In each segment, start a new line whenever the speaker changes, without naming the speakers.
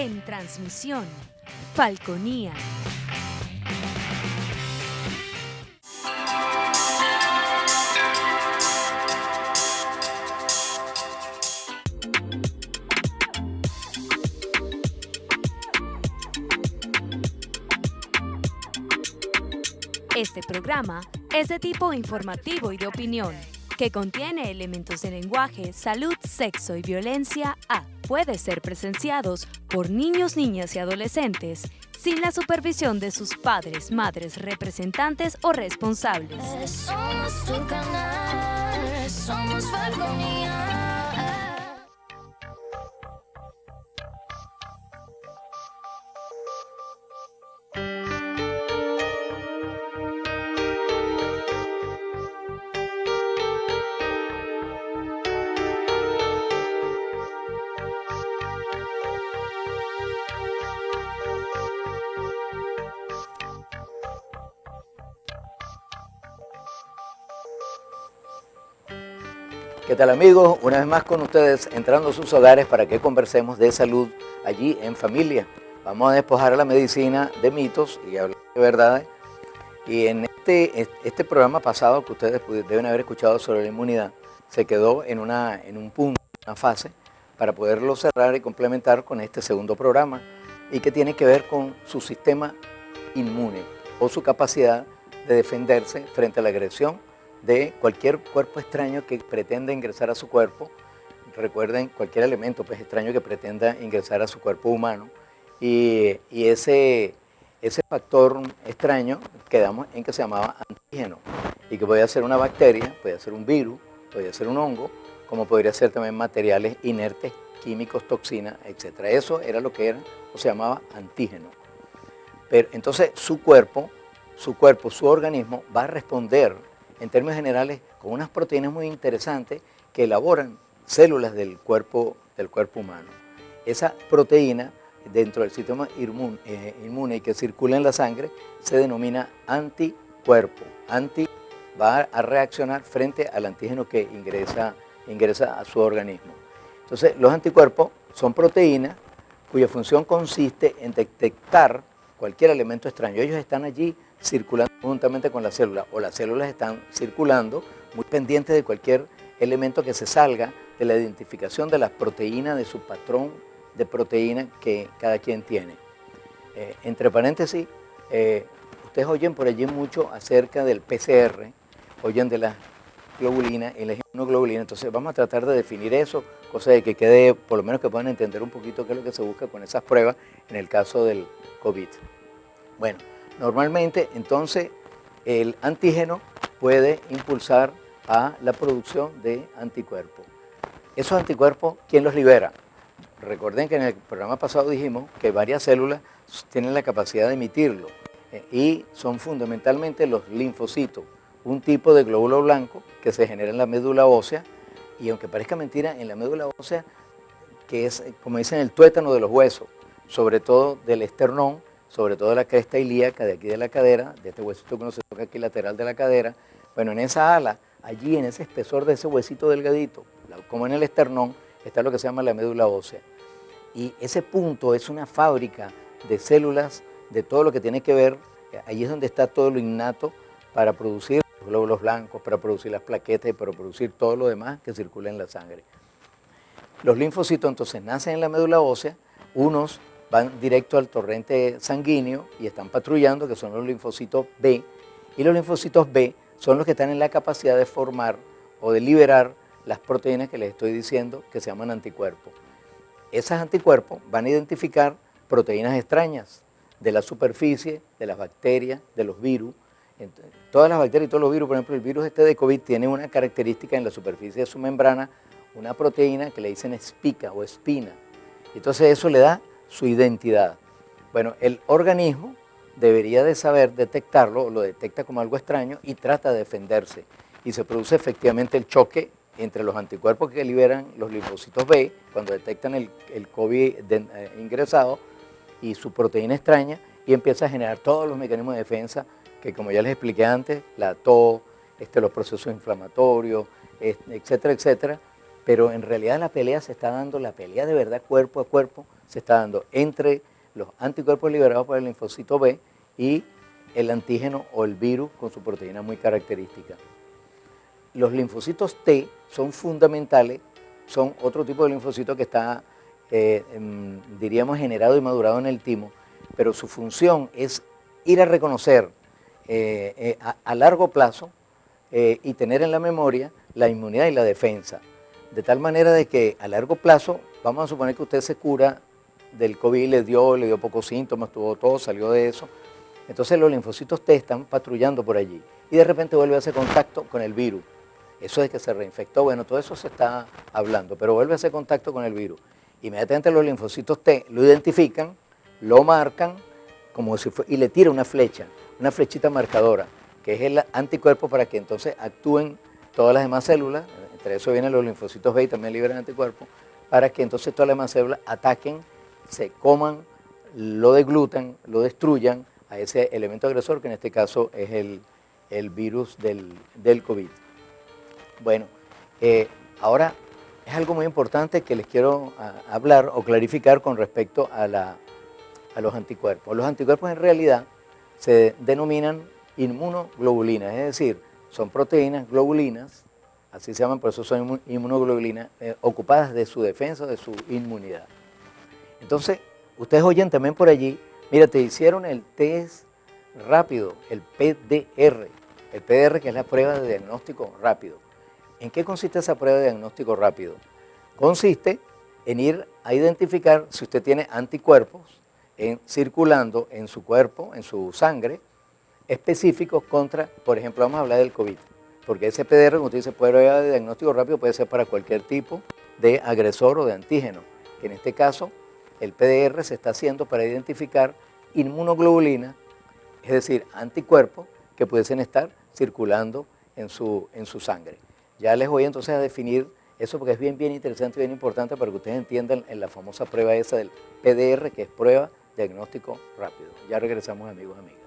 En transmisión, Falconía. Este programa es de tipo informativo y de opinión, que contiene elementos de lenguaje, salud, sexo y violencia puede ser presenciados por niños, niñas y adolescentes sin la supervisión de sus padres, madres, representantes o responsables.
Somos tu canal, somos Falconía.
¿Qué tal, amigos? Una vez más con ustedes, entrando a sus hogares para que conversemos de salud allí en familia. Vamos a despojar a la medicina de mitos y hablar de verdades. Y en este programa pasado que ustedes deben haber escuchado sobre la inmunidad, se quedó en un punto, una fase, para poderlo cerrar y complementar con este segundo programa, y que tiene que ver con su sistema inmune o su capacidad de defenderse frente a la agresión de cualquier cuerpo extraño que pretenda ingresar a su cuerpo. Recuerden, cualquier elemento extraño que pretenda ingresar a su cuerpo humano, y ese factor extraño quedamos en que se llamaba antígeno, y que podía ser una bacteria, podía ser un virus, podía ser un hongo, como podría ser también materiales inertes, químicos, toxinas, etc. Eso era lo que era, o se llamaba antígeno. Pero entonces su organismo va a responder en términos generales con unas proteínas muy interesantes que elaboran células del cuerpo humano. Esa proteína dentro del sistema inmune que circula en la sangre se denomina anticuerpo. Va a reaccionar frente al antígeno que ingresa a su organismo. Entonces, los anticuerpos son proteínas cuya función consiste en detectar cualquier elemento extraño. Ellos están allí circulando juntamente con la célula, o las células están circulando muy pendientes de cualquier elemento que se salga de la identificación de las proteínas, de su patrón de proteína que cada quien tiene. Entre paréntesis, ustedes oyen por allí mucho acerca del PCR, oyen de la globulina y la inmunoglobulina. Entonces vamos a tratar de definir eso, cosa de que quede, por lo menos que puedan entender un poquito qué es lo que se busca con esas pruebas en el caso del COVID. Bueno, normalmente entonces el antígeno puede impulsar a la producción de anticuerpos. Esos anticuerpos, ¿quién los libera? Recuerden que en el programa pasado dijimos que varias células tienen la capacidad de emitirlo, y son fundamentalmente los linfocitos, un tipo de glóbulo blanco que se genera en la médula ósea, y aunque parezca mentira, en la médula ósea, que es, como dicen, el tuétano de los huesos, sobre todo del esternón, sobre todo de la cresta ilíaca, de aquí de la cadera, de este huesito que uno se toca aquí lateral de la cadera. Bueno, en esa ala, allí en ese espesor de ese huesito delgadito, como en el esternón, está lo que se llama la médula ósea. Y ese punto es una fábrica de células, de todo lo que tiene que ver, allí es donde está todo lo innato para producir los glóbulos blancos, para producir las plaquetas y para producir todo lo demás que circula en la sangre. Los linfocitos entonces nacen en la médula ósea, unos van directo al torrente sanguíneo y están patrullando, que son los linfocitos B, y los linfocitos B son los que están en la capacidad de formar o de liberar las proteínas que les estoy diciendo, que se llaman anticuerpos. Esos anticuerpos van a identificar proteínas extrañas de la superficie, de las bacterias, de los virus. Todas las bacterias y todos los virus, por ejemplo, el virus de COVID tiene una característica en la superficie de su membrana, una proteína que le dicen espica o espina. Entonces eso le da su identidad. Bueno, el organismo debería de saber detectarlo, lo detecta como algo extraño y trata de defenderse. Y se produce efectivamente el choque entre los anticuerpos que liberan los linfocitos B cuando detectan el COVID ingresado y su proteína extraña, y empieza a generar todos los mecanismos de defensa que, como ya les expliqué antes, la tos, los procesos inflamatorios, etcétera, etcétera, pero en realidad la pelea se está dando, la pelea de verdad cuerpo a cuerpo, se está dando entre los anticuerpos liberados por el linfocito B y el antígeno o el virus con su proteína muy característica. Los linfocitos T son fundamentales, son otro tipo de linfocito que está, diríamos, generado y madurado en el timo, pero su función es ir a reconocer a largo plazo y tener en la memoria la inmunidad y la defensa. De tal manera de que a largo plazo, vamos a suponer que usted se cura del COVID, le dio pocos síntomas, tuvo tos, salió de eso. Entonces los linfocitos T están patrullando por allí y de repente vuelve a hacer contacto con el virus. Eso de que se reinfectó, bueno, todo eso se está hablando, pero vuelve a hacer contacto con el virus. Inmediatamente los linfocitos T lo identifican, lo marcan como si y le tira una flecha, una flechita marcadora, que es el anticuerpo para que entonces actúen todas las demás células, entre eso vienen los linfocitos B y también liberan anticuerpos, para que entonces todas las demás células ataquen, se coman, lo deglutan, lo destruyan a ese elemento agresor, que en este caso es el virus del COVID. Bueno, ahora es algo muy importante que les quiero hablar o clarificar con respecto a los anticuerpos. Los anticuerpos en realidad se denominan inmunoglobulinas, es decir, son proteínas globulinas, así se llaman, por eso son inmunoglobulinas, ocupadas de su defensa, de su inmunidad. Entonces, ustedes oyen también por allí, mira, te hicieron el test rápido, el PDR, que es la prueba de diagnóstico rápido. ¿En qué consiste esa prueba de diagnóstico rápido? Consiste en ir a identificar si usted tiene anticuerpos circulando en su cuerpo, en su sangre, específicos contra, por ejemplo, vamos a hablar del COVID, porque ese PDR, como usted dice, prueba de diagnóstico rápido puede ser para cualquier tipo de agresor o de antígeno, que en este caso el PDR se está haciendo para identificar inmunoglobulinas, es decir, anticuerpos que pudiesen estar circulando en su sangre. Ya les voy entonces a definir eso porque es bien interesante y bien importante para que ustedes entiendan en la famosa prueba esa del PDR, que es prueba de diagnóstico rápido. Ya regresamos, amigos, amigas.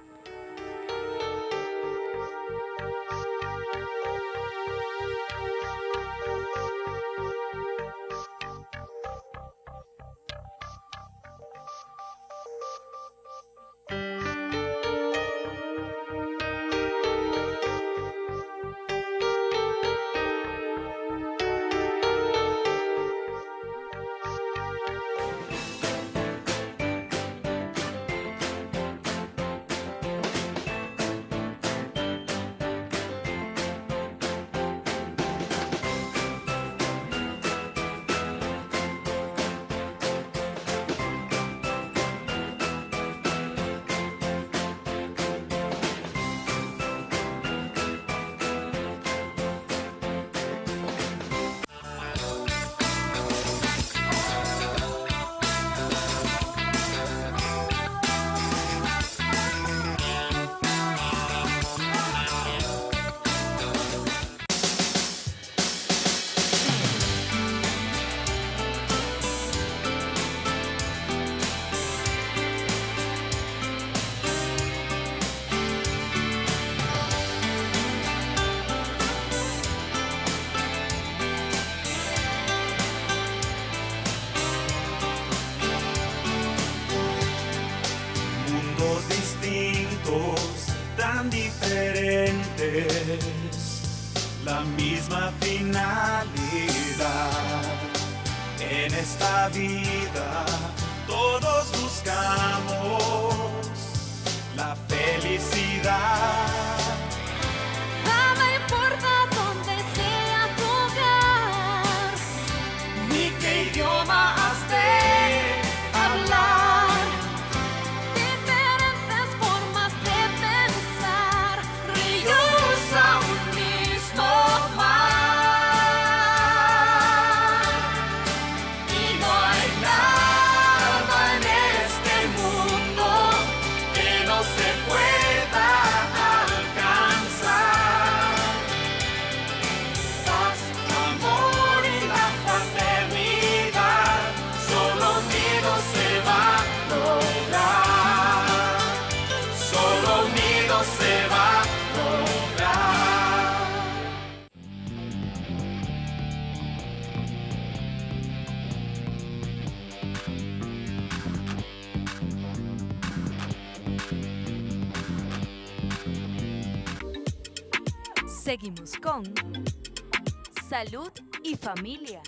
La misma finalidad en esta vida, todos buscamos la felicidad.
Nada importa dónde sea tu hogar,
Ni qué idioma has de
hablar, diferentes formas de pensar, ríos a un mismo mar. Y no hay nada en este mundo
que no se pueda
Seguimos con Salud y Familia.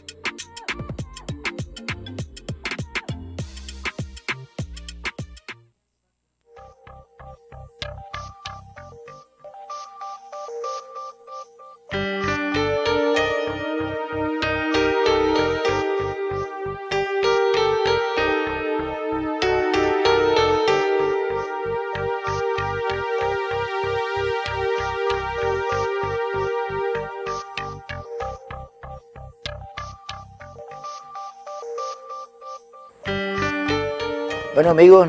Bueno amigos,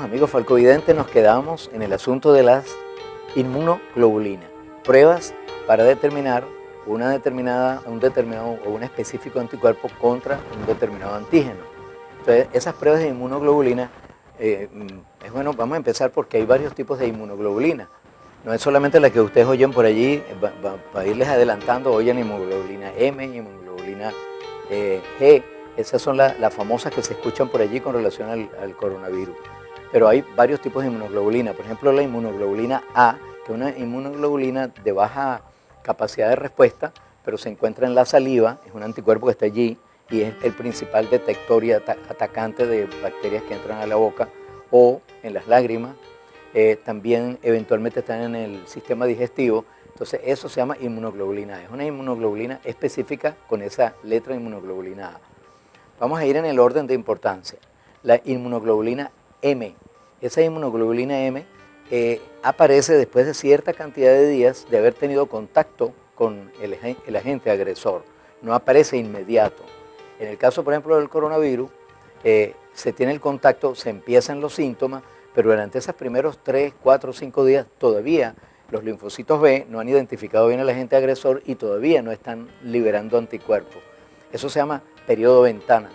amigos falcovidentes, nos quedamos en el asunto de las inmunoglobulinas. Pruebas para determinar un determinado o un específico anticuerpo contra un determinado antígeno. Entonces, esas pruebas de inmunoglobulina, es bueno, vamos a empezar porque hay varios tipos de inmunoglobulina. No es solamente la que ustedes oyen por allí, para irles adelantando, oyen inmunoglobulina M, inmunoglobulina G. Esas son las famosas que se escuchan por allí con relación al coronavirus. Pero hay varios tipos de inmunoglobulina. Por ejemplo, la inmunoglobulina A, que es una inmunoglobulina de baja capacidad de respuesta, pero se encuentra en la saliva, es un anticuerpo que está allí y es el principal detector y atacante de bacterias que entran a la boca o en las lágrimas. También eventualmente están en el sistema digestivo. Entonces eso se llama inmunoglobulina A. Es una inmunoglobulina específica con esa letra inmunoglobulina A. Vamos a ir en el orden de importancia. La inmunoglobulina M. Esa inmunoglobulina M aparece después de cierta cantidad de días de haber tenido contacto con el agente agresor. No aparece inmediato. En el caso, por ejemplo, del coronavirus, se tiene el contacto, se empiezan los síntomas, pero durante esos primeros 3, 4, 5 días todavía los linfocitos B no han identificado bien al agente agresor y todavía no están liberando anticuerpos. Eso se llama periodo ventana.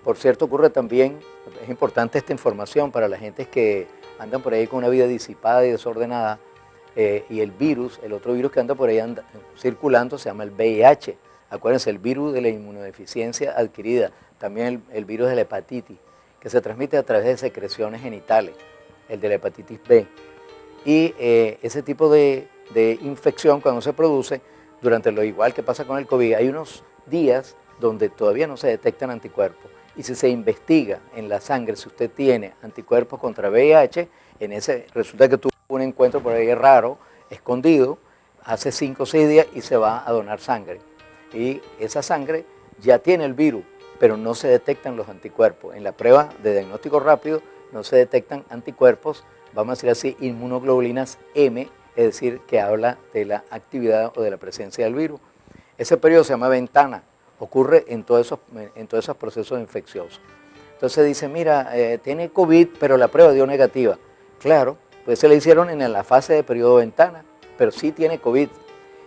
Por cierto, ocurre también, es importante esta información para la gente que andan por ahí con una vida disipada y desordenada, y el otro virus que anda por ahí circulando se llama el VIH. Acuérdense, el virus de la inmunodeficiencia adquirida, también el virus de la hepatitis, que se transmite a través de secreciones genitales, el de la hepatitis B. Y ese tipo de infección cuando se produce, durante lo igual que pasa con el COVID, hay unos días donde todavía no se detectan anticuerpos. Y si se investiga en la sangre si usted tiene anticuerpos contra VIH, resulta que tuvo un encuentro por ahí raro, escondido, hace 5 o 6 días y se va a donar sangre. Y esa sangre ya tiene el virus, pero no se detectan los anticuerpos. En la prueba de diagnóstico rápido no se detectan anticuerpos, vamos a decir así, inmunoglobulinas M, es decir, que habla de la actividad o de la presencia del virus. Ese periodo se llama ventana. Ocurre en todos esos procesos infecciosos. Entonces dice, mira, tiene COVID, pero la prueba dio negativa. Claro, pues se le hicieron en la fase de periodo ventana, pero sí tiene COVID.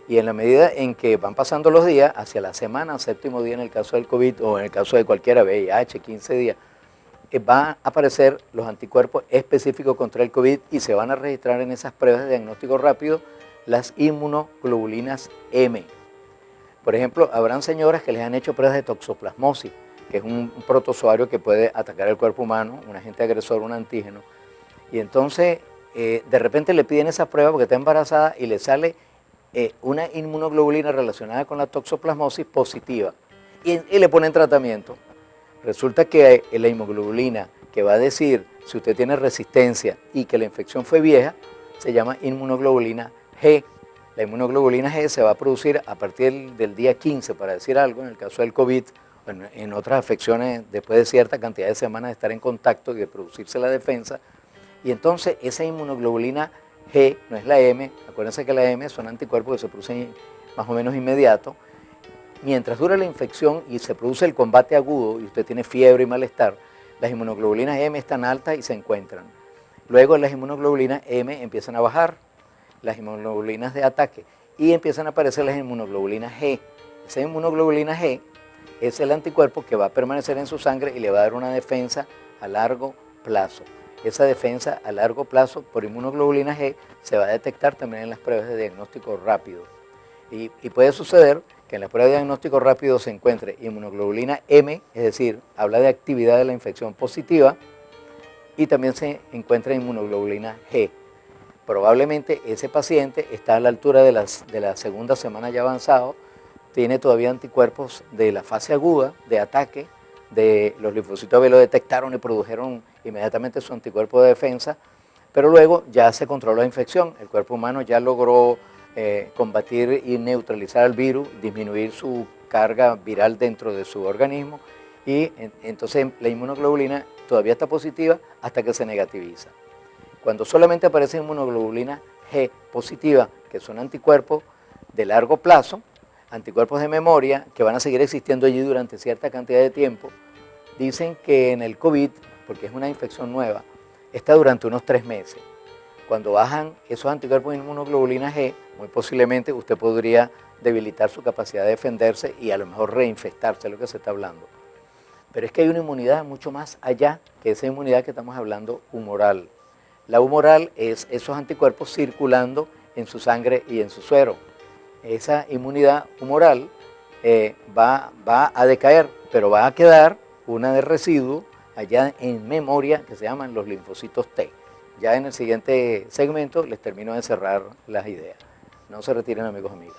Y en la medida en que van pasando los días, hacia la semana, 7º día en el caso del COVID, o en el caso de cualquiera, VIH, 15 días, van a aparecer los anticuerpos específicos contra el COVID y se van a registrar en esas pruebas de diagnóstico rápido las inmunoglobulinas M. Por ejemplo, habrán señoras que les han hecho pruebas de toxoplasmosis, que es un protozoario que puede atacar el cuerpo humano, un agente agresor, un antígeno. Y entonces, de repente le piden esa prueba porque está embarazada y le sale una inmunoglobulina relacionada con la toxoplasmosis positiva. Y le ponen tratamiento. Resulta que la inmunoglobulina que va a decir si usted tiene resistencia y que la infección fue vieja, se llama inmunoglobulina G. La inmunoglobulina G se va a producir a partir del día 15, para decir algo, en el caso del COVID, en otras afecciones después de cierta cantidad de semanas de estar en contacto y de producirse la defensa. Y entonces esa inmunoglobulina G, no es la M, acuérdense que la M son anticuerpos que se producen más o menos inmediato. Mientras dura la infección y se produce el combate agudo y usted tiene fiebre y malestar, las inmunoglobulinas M están altas y se encuentran. Luego las inmunoglobulinas M empiezan a bajar, las inmunoglobulinas de ataque, y empiezan a aparecer las inmunoglobulinas G. Esa inmunoglobulina G es el anticuerpo que va a permanecer en su sangre y le va a dar una defensa a largo plazo. Esa defensa a largo plazo por inmunoglobulina G se va a detectar también en las pruebas de diagnóstico rápido. Y puede suceder que en la prueba de diagnóstico rápido se encuentre inmunoglobulina M, es decir, habla de actividad de la infección positiva, y también se encuentra inmunoglobulina G. probablemente ese paciente está a la altura de la segunda semana ya avanzado, tiene todavía anticuerpos de la fase aguda de ataque, de los linfocitos B lo detectaron y produjeron inmediatamente su anticuerpo de defensa, pero luego ya se controló la infección, el cuerpo humano ya logró combatir y neutralizar el virus, disminuir su carga viral dentro de su organismo y entonces la inmunoglobulina todavía está positiva hasta que se negativiza. Cuando solamente aparece inmunoglobulina G positiva, que son anticuerpos de largo plazo, anticuerpos de memoria que van a seguir existiendo allí durante cierta cantidad de tiempo, dicen que en el COVID, porque es una infección nueva, está durante unos 3 meses. Cuando bajan esos anticuerpos de inmunoglobulina G, muy posiblemente usted podría debilitar su capacidad de defenderse y a lo mejor reinfectarse, es lo que se está hablando. Pero es que hay una inmunidad mucho más allá que esa inmunidad que estamos hablando humoral. La humoral es esos anticuerpos circulando en su sangre y en su suero. Esa inmunidad humoral va a decaer, pero va a quedar una de residuo allá en memoria que se llaman los linfocitos T. Ya en el siguiente segmento les termino de cerrar las ideas. No se retiren, amigos y amigas.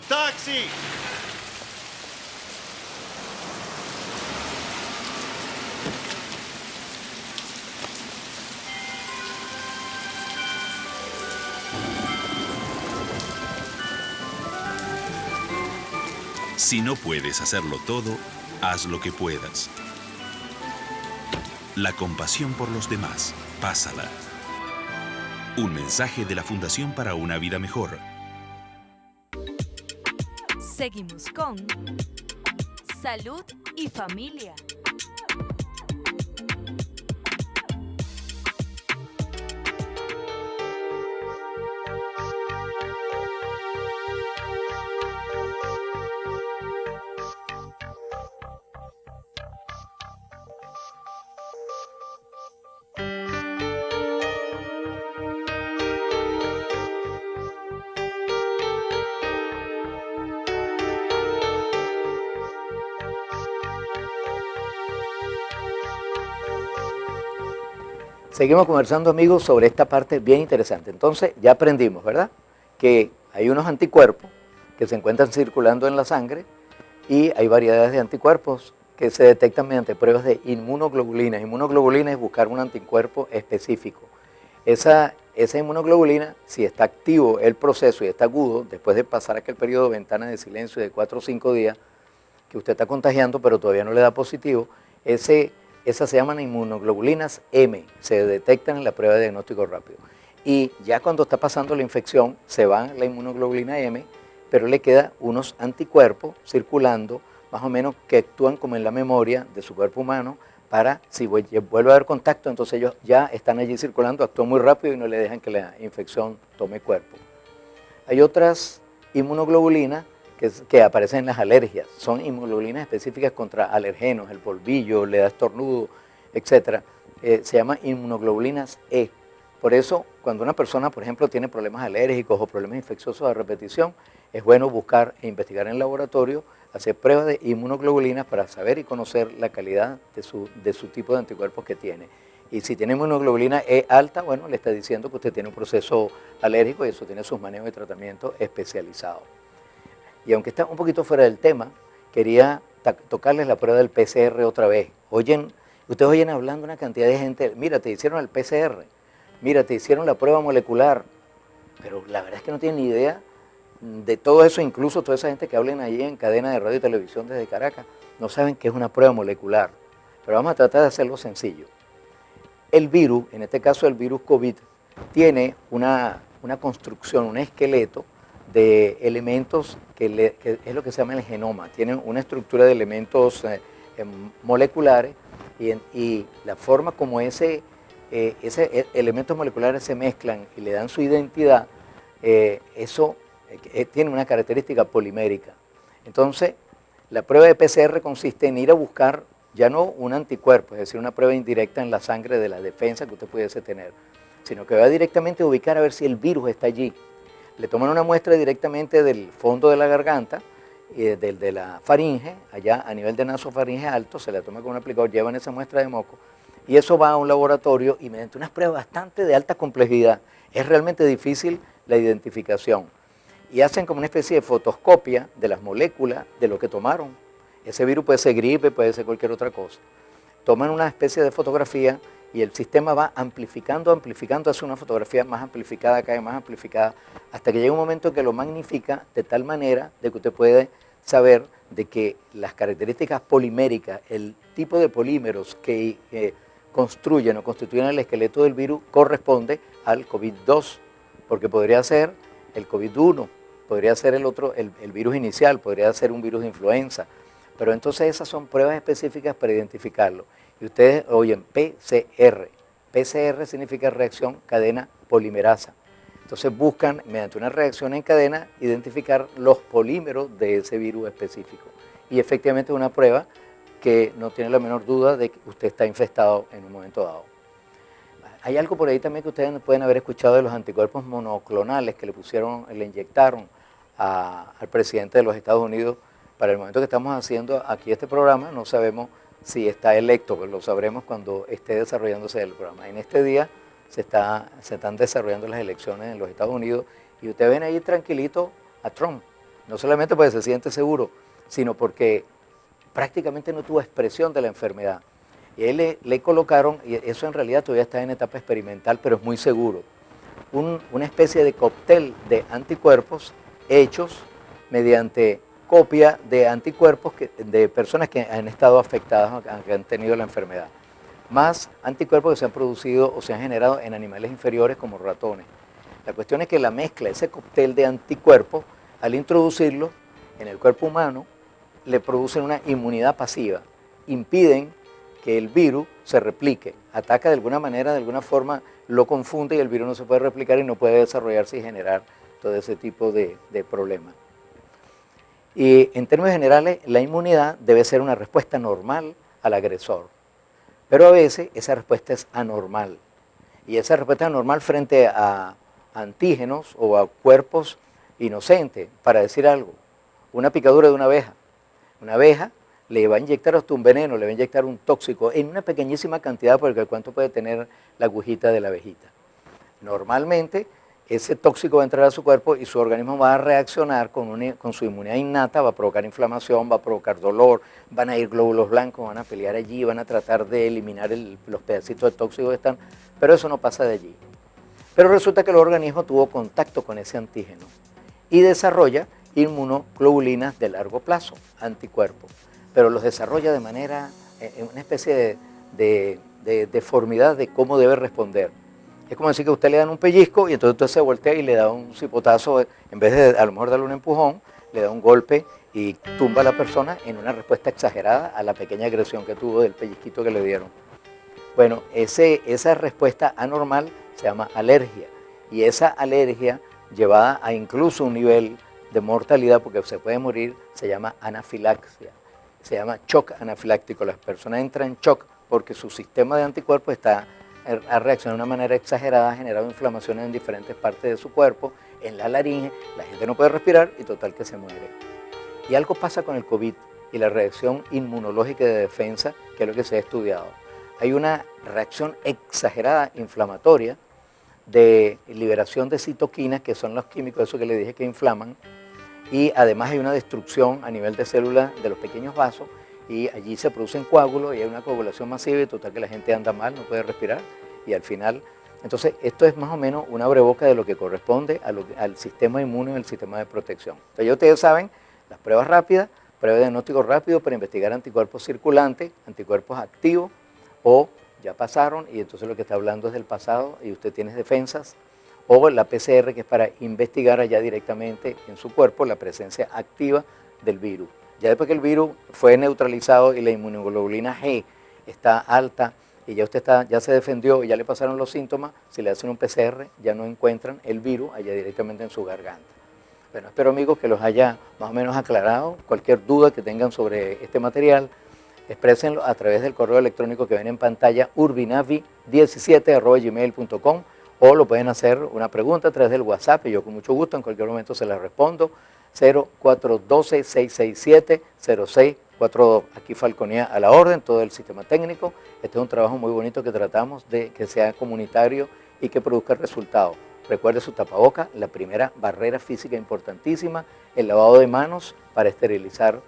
¡Taxi!
Si no puedes hacerlo todo, haz lo que puedas. La compasión por los demás, pásala. Un mensaje de la Fundación para una Vida Mejor.
Seguimos con Salud y Familia.
Seguimos conversando, amigos, sobre esta parte bien interesante. Entonces, ya aprendimos, ¿verdad? Que hay unos anticuerpos que se encuentran circulando en la sangre y hay variedades de anticuerpos que se detectan mediante pruebas de inmunoglobulina. Inmunoglobulina es buscar un anticuerpo específico. Esa inmunoglobulina, si está activo el proceso y está agudo, después de pasar aquel periodo de ventana de silencio de 4 o 5 días, que usted está contagiando pero todavía no le da positivo, esas se llaman inmunoglobulinas M, se detectan en la prueba de diagnóstico rápido. Y ya cuando está pasando la infección, se va la inmunoglobulina M, pero le quedan unos anticuerpos circulando, más o menos, que actúan como en la memoria de su cuerpo humano, para, si vuelve a haber contacto, entonces ellos ya están allí circulando, actúan muy rápido y no le dejan que la infección tome cuerpo. Hay otras inmunoglobulinas que aparecen en las alergias. Son inmunoglobulinas específicas contra alergenos, el polvillo, le da estornudo, etc. Se llaman inmunoglobulinas E. Por eso, cuando una persona, por ejemplo, tiene problemas alérgicos o problemas infecciosos a repetición, es bueno buscar e investigar en el laboratorio, hacer pruebas de inmunoglobulinas para saber y conocer la calidad de su tipo de anticuerpos que tiene. Y si tiene inmunoglobulina E alta, bueno, le está diciendo que usted tiene un proceso alérgico y eso tiene sus manejos de tratamiento especializados. Y aunque está un poquito fuera del tema, quería tocarles la prueba del PCR otra vez. Ustedes oyen hablando una cantidad de gente, mira, te hicieron el PCR, mira, te hicieron la prueba molecular, pero la verdad es que no tienen ni idea de todo eso, incluso toda esa gente que hablen allí en cadena de radio y televisión desde Caracas, no saben qué es una prueba molecular. Pero vamos a tratar de hacerlo sencillo. El virus, en este caso el virus COVID, tiene una construcción, un esqueleto de elementos que es lo que se llama el genoma. Tiene una estructura de elementos moleculares y la forma como esos elementos moleculares se mezclan y le dan su identidad, eso tiene una característica polimérica. Entonces, la prueba de PCR consiste en ir a buscar ya no un anticuerpo, es decir, una prueba indirecta en la sangre de la defensa que usted pudiese tener, sino que va directamente a ubicar a ver si el virus está allí. Le toman una muestra directamente del fondo de la garganta, de la faringe, allá a nivel de nasofaringe alto, se la toma con un aplicador, llevan esa muestra de moco, y eso va a un laboratorio y mediante unas pruebas bastante de alta complejidad, es realmente difícil la identificación. Y hacen como una especie de fotoscopia de las moléculas de lo que tomaron. Ese virus puede ser gripe, puede ser cualquier otra cosa. Toman una especie de fotografía y el sistema va amplificando, hace una fotografía más amplificada, cada vez más amplificada, hasta que llega un momento en que lo magnifica de tal manera de que usted puede saber de que las características poliméricas, el tipo de polímeros que construyen o constituyen el esqueleto del virus corresponde al COVID-2, porque podría ser el COVID-1, podría ser el virus inicial, podría ser un virus de influenza, pero entonces esas son pruebas específicas para identificarlo. Y ustedes oyen PCR. PCR significa reacción cadena polimerasa. Entonces buscan, mediante una reacción en cadena, identificar los polímeros de ese virus específico. Y efectivamente es una prueba que no tiene la menor duda de que usted está infestado en un momento dado. Hay algo por ahí también que ustedes pueden haber escuchado de los anticuerpos monoclonales que le inyectaron al presidente de los Estados Unidos. Para el momento que estamos haciendo aquí este programa, no sabemos si está electo, pero lo sabremos cuando esté desarrollándose el programa. En este día se están desarrollando las elecciones en los Estados Unidos y ustedes ven ahí tranquilito a Trump, no solamente porque se siente seguro, sino porque prácticamente no tuvo expresión de la enfermedad. Y él le colocaron, y eso en realidad todavía está en etapa experimental, pero es muy seguro, una especie de cóctel de anticuerpos hechos mediante copia de anticuerpos de personas que han estado afectadas, que han tenido la enfermedad, más anticuerpos que se han producido o se han generado en animales inferiores como ratones. La cuestión es que la mezcla, ese cóctel de anticuerpos, al introducirlo en el cuerpo humano, le producen una inmunidad pasiva, impiden que el virus se replique, ataca de alguna manera, de alguna forma, lo confunde y el virus no se puede replicar y no puede desarrollarse y generar todo ese tipo de problemas. Y en términos generales, la inmunidad debe ser una respuesta normal al agresor, pero a veces esa respuesta es anormal. Y esa respuesta es anormal frente a antígenos o a cuerpos inocentes. Para decir algo, una picadura de una abeja le va a inyectar hasta un veneno, le va a inyectar un tóxico en una pequeñísima cantidad porque cuánto puede tener la agujita de la abejita. Normalmente ese tóxico va a entrar a su cuerpo y su organismo va a reaccionar con su inmunidad innata, va a provocar inflamación, va a provocar dolor, van a ir glóbulos blancos, van a pelear allí, van a tratar de eliminar los pedacitos de tóxico que están, pero eso no pasa de allí. Pero resulta que el organismo tuvo contacto con ese antígeno y desarrolla inmunoglobulinas de largo plazo, anticuerpos, pero los desarrolla de manera, una especie de deformidad de cómo debe responder. Es como decir que a usted le dan un pellizco y entonces usted se voltea y le da un cipotazo, en vez de a lo mejor darle un empujón, le da un golpe y tumba a la persona en una respuesta exagerada a la pequeña agresión que tuvo del pellizquito que le dieron. Bueno, esa respuesta anormal se llama alergia y esa alergia llevada a incluso un nivel de mortalidad, porque se puede morir, se llama anafilaxia, se llama shock anafiláctico. Las personas entran en shock porque su sistema de anticuerpos ha reaccionado de una manera exagerada, ha generado inflamaciones en diferentes partes de su cuerpo, en la laringe, la gente no puede respirar y total que se muere. Y algo pasa con el COVID y la reacción inmunológica de defensa, que es lo que se ha estudiado. Hay una reacción exagerada inflamatoria de liberación de citoquinas, que son los químicos, eso que le dije que inflaman, y además hay una destrucción a nivel de células de los pequeños vasos, y allí se producen coágulos y hay una coagulación masiva y total que la gente anda mal, no puede respirar y al final Entonces, esto es más o menos una abreboca de lo que corresponde al sistema inmune y al sistema de protección. Entonces, ya ustedes saben, las pruebas rápidas, pruebas de diagnóstico rápido para investigar anticuerpos circulantes, anticuerpos activos, o ya pasaron y entonces lo que está hablando es del pasado y usted tiene defensas, o la PCR, que es para investigar allá directamente en su cuerpo la presencia activa del virus. Ya después que el virus fue neutralizado y la inmunoglobulina G está alta y ya usted ya se defendió y ya le pasaron los síntomas, si le hacen un PCR ya no encuentran el virus allá directamente en su garganta. Bueno, espero, amigos, que los haya más o menos aclarado. Cualquier duda que tengan sobre este material, exprésenlo a través del correo electrónico que ven en pantalla, urbinavi17@gmail.com, o lo pueden hacer una pregunta a través del WhatsApp y yo con mucho gusto en cualquier momento se la respondo. 0412-667-0642. Aquí Falconía a la orden, todo el sistema técnico. Este es un trabajo muy bonito que tratamos de que sea comunitario y que produzca resultados. Recuerde su tapaboca, la primera barrera física importantísima, el lavado de manos para esterilizar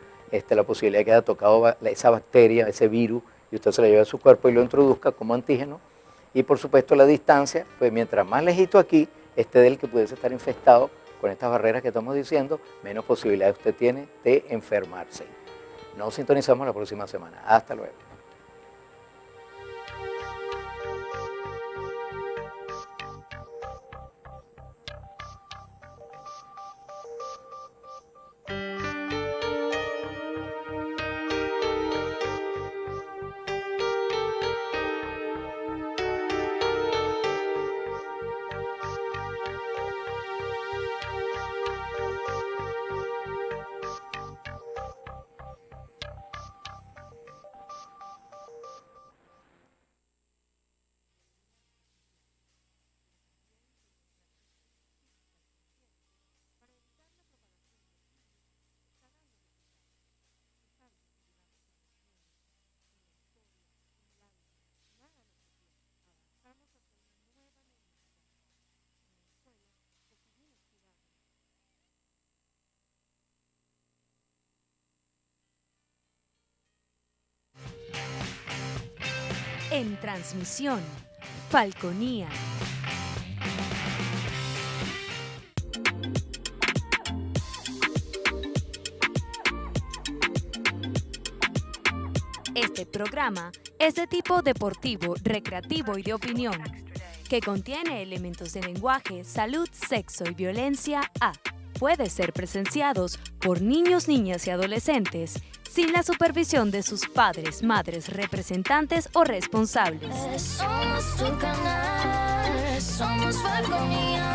la posibilidad de que haya tocado esa bacteria, ese virus, y usted se la lleve a su cuerpo y lo introduzca como antígeno. Y por supuesto la distancia, pues mientras más lejito aquí esté del que pudiese estar infectado, con estas barreras que estamos diciendo, menos posibilidades usted tiene de enfermarse. Nos sintonizamos la próxima semana. Hasta luego.
En transmisión, Falconía. Este programa es de tipo deportivo, recreativo y de opinión, que contiene elementos de lenguaje, salud, sexo y violencia A. Puede ser presenciados por niños, niñas y adolescentes sin la supervisión de sus padres, madres, representantes o responsables.
Somos tu canal, somos Falconía.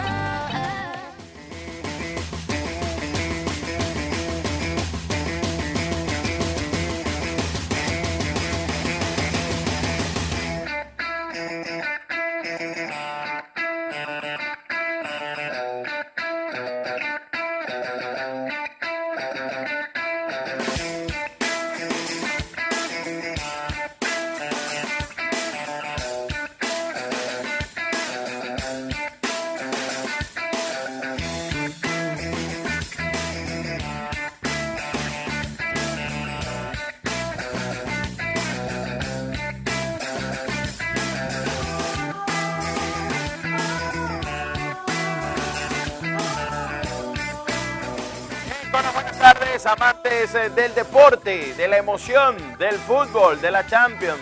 Buenas tardes, amantes del deporte, de la emoción, del fútbol, de la Champions,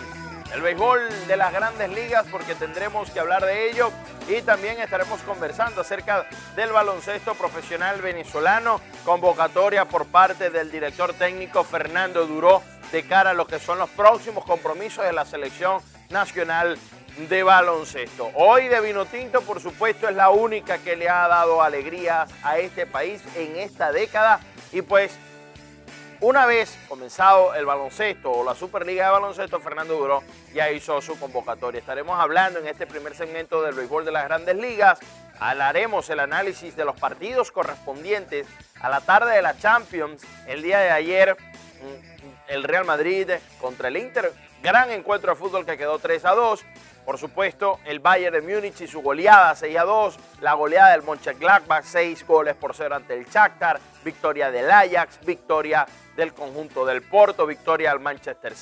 el béisbol de las grandes ligas, porque tendremos que hablar de ello, y también estaremos conversando acerca del baloncesto profesional venezolano, convocatoria por parte del director técnico Fernando Duró de cara a lo que son los próximos compromisos de la selección nacional de baloncesto. Hoy de Vinotinto, por supuesto, es la única que le ha dado alegrías a este país en esta década, y pues una vez comenzado el baloncesto o la Superliga de Baloncesto, Fernando Duró ya hizo su convocatoria. Estaremos hablando en este primer segmento del béisbol de las grandes ligas. Haremos el análisis de los partidos correspondientes a la tarde de la Champions. El día de ayer, el Real Madrid contra el Inter, gran encuentro de fútbol que quedó 3-2. Por supuesto, el Bayern de Múnich y su goleada 6-2, la goleada del Mönchengladbach 6-0 ante el Shakhtar, victoria del Ajax, victoria del conjunto del Porto, victoria al Manchester